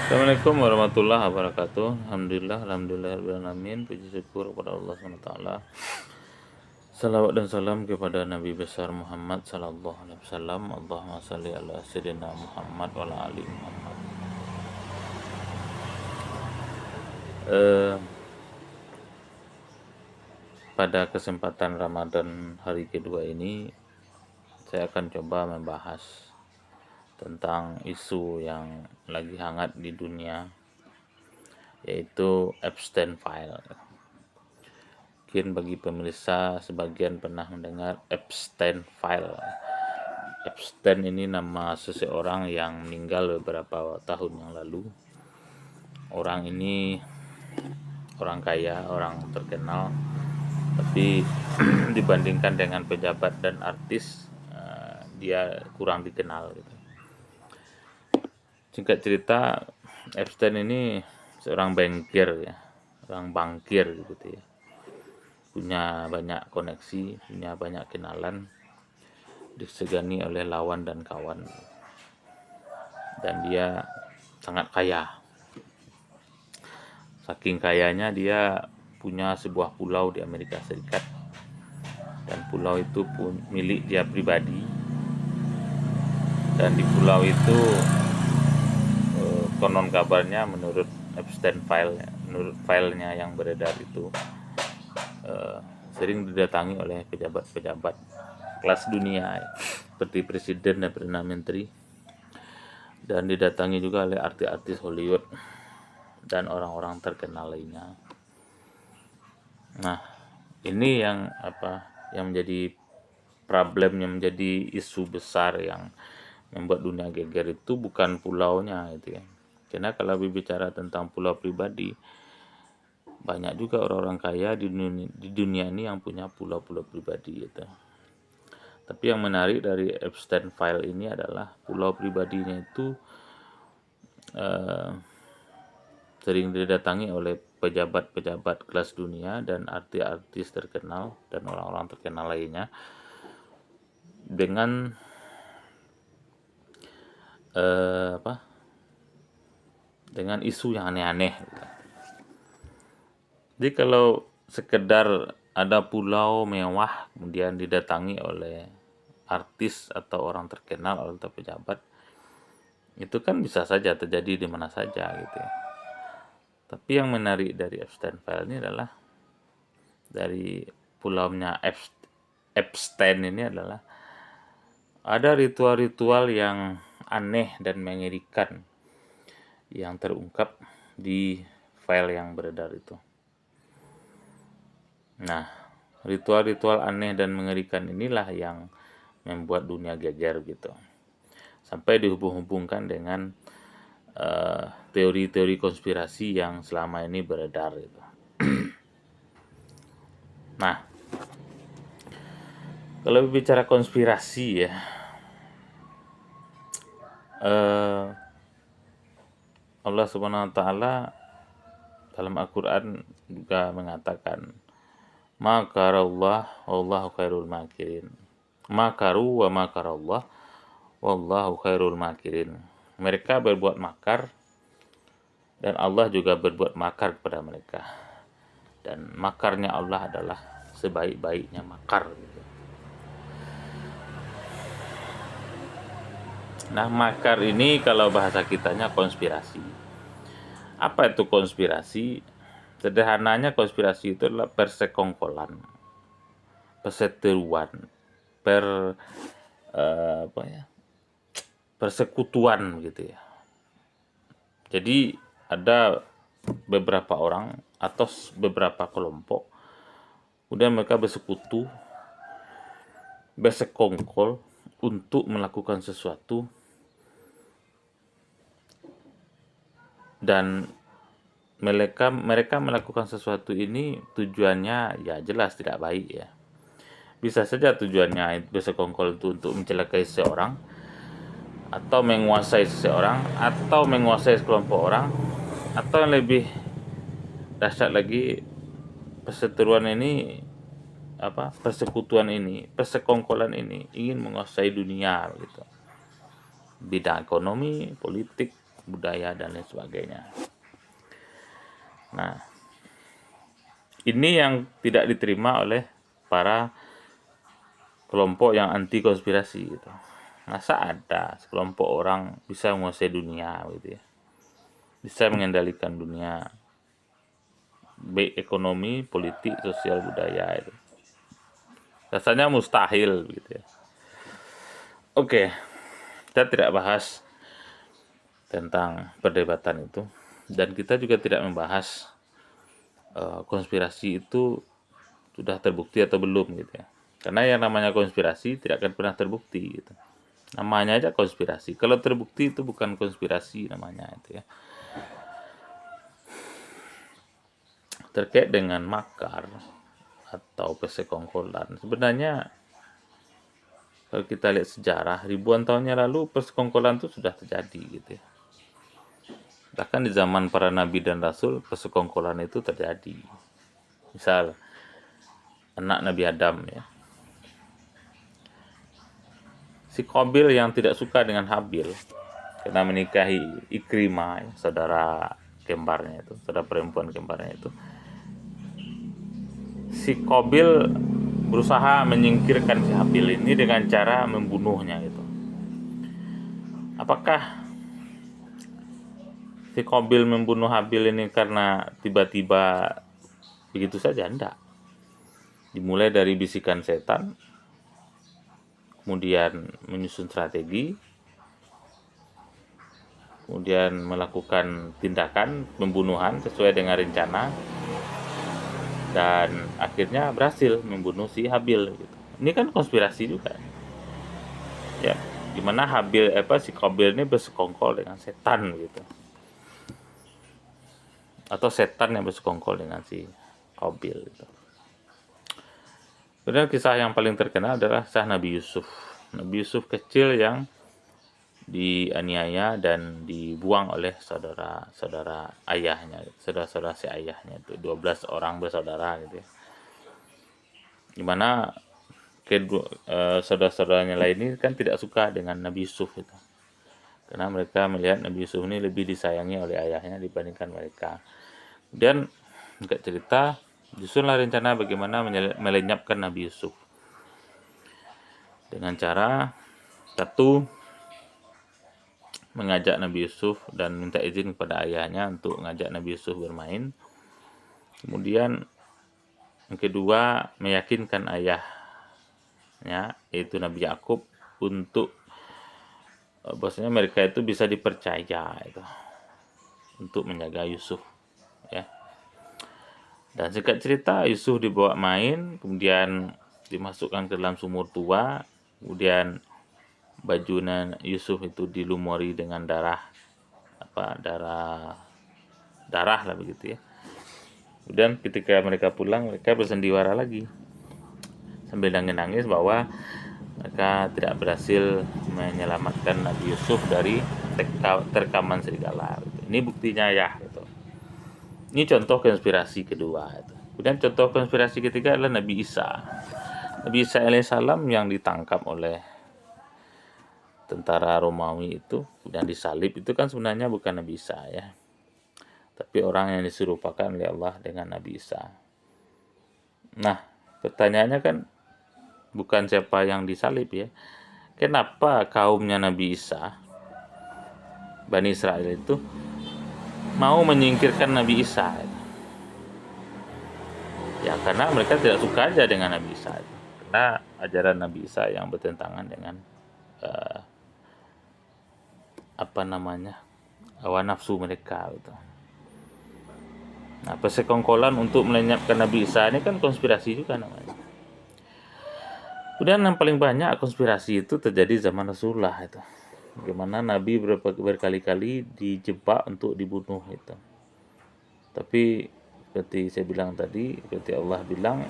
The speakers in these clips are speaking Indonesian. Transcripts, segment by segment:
Assalamualaikum warahmatullahi wabarakatuh. Alhamdulillah, puji syukur kepada Allah SWT. Salawat dan salam kepada Nabi besar Muhammad sallallahu alaihi wasallam. Allahumma salli ala sayyidina Muhammad wa ala ali Muhammad. Eh, Pada kesempatan Ramadan hari kedua ini, saya akan coba membahas tentang isu yang lagi hangat di dunia, yaitu Epstein File. Mungkin bagi pemirsa sebagian pernah mendengar Epstein File. Epstein ini nama seseorang yang meninggal beberapa tahun yang lalu. Orang ini orang kaya, orang terkenal, tapi dibandingkan dengan pejabat dan artis, dia kurang dikenal gitu. Singkat cerita, Epstein ini seorang bankir ya, orang bankir gitu ya. Punya banyak koneksi, punya banyak kenalan, disegani oleh lawan dan kawan, dan dia sangat kaya. Saking kayanya dia punya sebuah pulau di Amerika Serikat, dan pulau itu pun milik dia pribadi. Dan di pulau itu konon kabarnya menurut Epstein File, menurut filenya yang beredar itu, sering didatangi oleh pejabat-pejabat kelas dunia seperti presiden dan perdana menteri, dan didatangi juga oleh artis-artis Hollywood dan orang-orang terkenal lainnya. Nah, ini yang menjadi problem, yang menjadi isu besar yang membuat dunia geger itu bukan pulaunya itu ya. Karena kalau berbicara tentang pulau pribadi, banyak juga orang-orang kaya di dunia ini yang punya pulau-pulau pribadi gitu. Tapi yang menarik dari Epstein File ini adalah pulau pribadinya itu sering didatangi oleh pejabat-pejabat kelas dunia dan artis-artis terkenal dan orang-orang terkenal lainnya dengan dengan isu yang aneh-aneh. Jadi kalau sekedar ada pulau mewah kemudian didatangi oleh artis atau orang terkenal atau pejabat, itu kan bisa saja terjadi di mana saja gitu ya. Tapi yang menarik dari Epstein File ini adalah, dari pulaunya Epstein ini adalah, ada ritual-ritual yang aneh dan mengerikan yang terungkap di file yang beredar itu. Nah, ritual-ritual aneh dan mengerikan inilah yang membuat dunia geger gitu. Sampai dihubung-hubungkan dengan teori-teori konspirasi yang selama ini beredar gitu. Nah, kalau bicara konspirasi ya, Allah Subhanahu wa taala dalam Al-Qur'an juga mengatakan, makarallah wallahu khairul makirin. Makaru wa makarallah wallahu khairul makirin. Mereka berbuat makar dan Allah juga berbuat makar kepada mereka. Dan makarnya Allah adalah sebaik-baiknya makar gitu. Nah, makar ini kalau bahasa kitanya konspirasi. Apa itu konspirasi? Sederhananya konspirasi itu adalah persekongkolan, perseteruan, persekutuan gitu ya. Jadi ada beberapa orang atau beberapa kelompok, kemudian mereka bersekutu, bersekongkol untuk melakukan sesuatu, dan mereka melakukan sesuatu ini tujuannya ya jelas tidak baik ya. Bisa saja tujuannya bersekongkol itu untuk mencelakai seseorang, atau menguasai seseorang, atau menguasai sekelompok orang, atau yang lebih dahsyat lagi, perseteruan ini persekutuan ini, persekongkolan ini ingin menguasai dunia gitu. Bidang ekonomi, politik, budaya dan lain sebagainya. Nah, ini yang tidak diterima oleh para kelompok yang anti konspirasi gitu. Masa ada sekelompok orang bisa menguasai dunia gitu ya. Bisa mengendalikan dunia, baik ekonomi, politik, sosial, budaya itu. Rasanya mustahil gitu ya. Oke, kita tidak bahas tentang perdebatan itu, dan kita juga tidak membahas konspirasi itu sudah terbukti atau belum gitu ya. Karena yang namanya konspirasi tidak akan pernah terbukti gitu. Namanya aja konspirasi. Kalau terbukti itu bukan konspirasi namanya itu ya. Terkait dengan makar atau persekongkolan, sebenarnya kalau kita lihat sejarah ribuan tahunnya lalu persekongkolan itu sudah terjadi gitu ya. Bahkan di zaman para nabi dan rasul persekongkolan itu terjadi. Misal anak Nabi Adam ya. Si Qabil yang tidak suka dengan Habil karena menikahi Ikrimah, ya, saudara kembarnya itu, saudara perempuan kembarnya itu. Si Qabil berusaha menyingkirkan si Habil ini dengan cara membunuhnya gitu. Apakah si Qabil membunuh Habil ini karena tiba-tiba begitu saja? Enggak. Dimulai dari bisikan setan, kemudian menyusun strategi, kemudian melakukan tindakan pembunuhan sesuai dengan rencana, dan akhirnya berhasil membunuh si Habil gitu. Ini kan konspirasi juga ya, dimana si Qabil ini bersekongkol dengan setan gitu, atau setan yang bersekongkol dengan si Qabil gitu. Kemudian kisah yang paling terkenal adalah kisah Nabi Yusuf. Nabi Yusuf kecil yang dianiaya dan dibuang oleh saudara-saudara ayahnya, saudara-saudara si ayahnya itu 12 orang bersaudara gitu ya. Dimana saudara-saudaranya lain ini kan tidak suka dengan Nabi Yusuf itu. Karena mereka melihat Nabi Yusuf ini lebih disayangi oleh ayahnya dibandingkan mereka. Kemudian singkat cerita, disusunlah rencana bagaimana melenyapkan Nabi Yusuf. Dengan cara satu, mengajak Nabi Yusuf dan minta izin kepada ayahnya untuk mengajak Nabi Yusuf bermain. Kemudian yang kedua, meyakinkan ayahnya yaitu Nabi Yakub untuk bahwasanya mereka itu bisa dipercaya itu untuk menjaga Yusuf ya. Dan singkat cerita, Yusuf dibawa main, kemudian dimasukkan ke dalam sumur tua, kemudian baju Yusuf itu dilumuri dengan darah lah begitu ya. Kemudian ketika mereka pulang, mereka bersendiwara lagi sambil nangis bahwa mereka tidak berhasil menyelamatkan Nabi Yusuf dari terkaman serigala. Ini buktinya ya gitu. Ini contoh konspirasi kedua itu. Kemudian contoh konspirasi ketiga adalah Nabi Isa. Nabi Isa alaihissalam yang ditangkap oleh tentara Romawi itu dan disalib itu kan sebenarnya bukan Nabi Isa ya, tapi orang yang diserupakan oleh Allah dengan Nabi Isa. Nah, pertanyaannya kan bukan siapa yang disalib ya. Kenapa kaumnya Nabi Isa, Bani Israel itu mau menyingkirkan Nabi Isa? Ya karena mereka tidak suka aja dengan Nabi Isa. Karena ajaran Nabi Isa yang bertentangan dengan hawa nafsu mereka gitu. Nah, persekongkolan untuk melenyapkan Nabi Isa ini kan konspirasi juga namanya. Kemudian yang paling banyak konspirasi itu terjadi zaman Rasulullah itu. Bagaimana Nabi berkali-kali dijebak untuk dibunuh itu. Tapi seperti saya bilang tadi, seperti Allah bilang,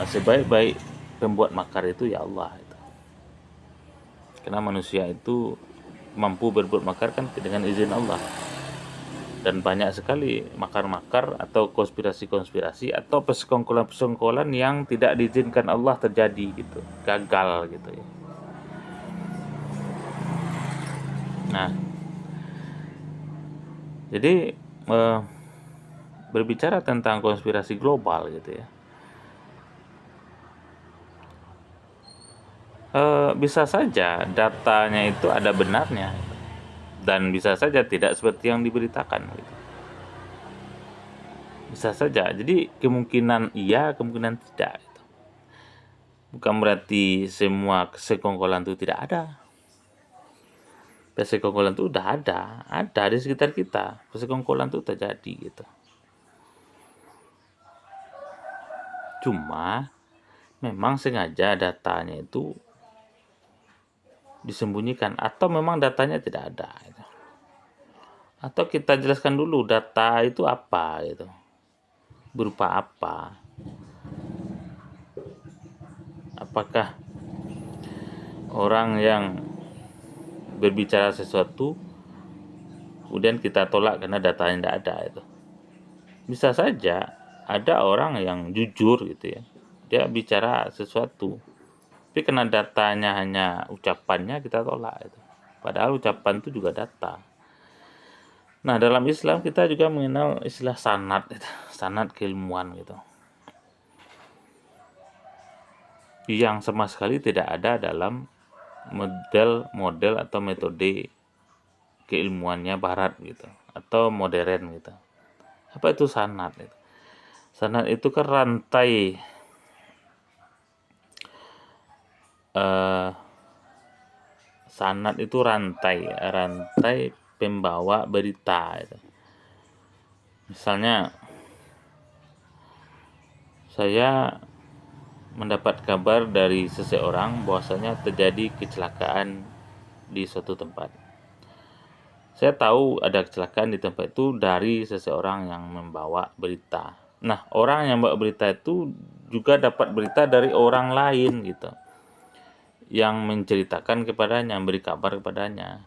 sebaik-baik pembuat makar itu ya Allah itu. Karena manusia itu mampu berbuat makar kan dengan izin Allah. Dan banyak sekali makar-makar atau konspirasi-konspirasi atau persekongkolan-persekongkolan yang tidak diizinkan Allah terjadi gitu, gagal gitu ya. Nah, Jadi berbicara tentang konspirasi global gitu ya, bisa saja datanya itu ada benarnya dan bisa saja tidak seperti yang diberitakan gitu. Bisa saja. Jadi kemungkinan iya, kemungkinan tidak gitu. Bukan berarti semua kesekongkolan itu tidak ada. Persekongkolan itu udah ada di sekitar kita. Persekongkolan itu terjadi gitu. Cuma memang sengaja datanya itu disembunyikan atau memang datanya tidak ada gitu. Atau kita jelaskan dulu data itu apa gitu. Berupa apa? Apakah orang yang berbicara sesuatu kemudian kita tolak karena datanya tidak ada itu? Bisa saja ada orang yang jujur gitu ya, dia bicara sesuatu tapi karena datanya hanya ucapannya kita tolak itu, padahal ucapan itu juga data. Nah, dalam Islam kita juga mengenal istilah sanad gitu. Sanad keilmuan gitu, yang sama sekali tidak ada dalam model atau metode keilmuannya barat gitu atau modern gitu. Apa itu sanad gitu? Sanad itu kan rantai sanad itu rantai pembawa berita gitu. Misalnya saya mendapat kabar dari seseorang bahwasanya terjadi kecelakaan di suatu tempat. Saya tahu ada kecelakaan di tempat itu dari seseorang yang membawa berita. Nah, orang yang membawa berita itu juga dapat berita dari orang lain gitu, yang menceritakan kepadanya, memberi kabar kepadanya.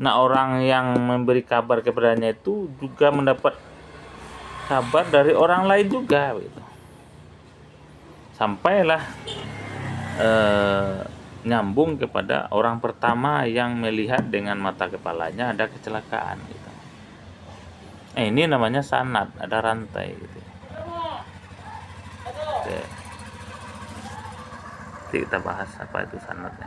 Nah, orang yang memberi kabar kepadanya itu juga mendapat kabar dari orang lain juga gitu. Sampailah nyambung kepada orang pertama yang melihat dengan mata kepalanya ada kecelakaan gitu. Ini namanya sanad, ada rantai gitu. Oke. Nanti kita bahas apa itu sanadnya.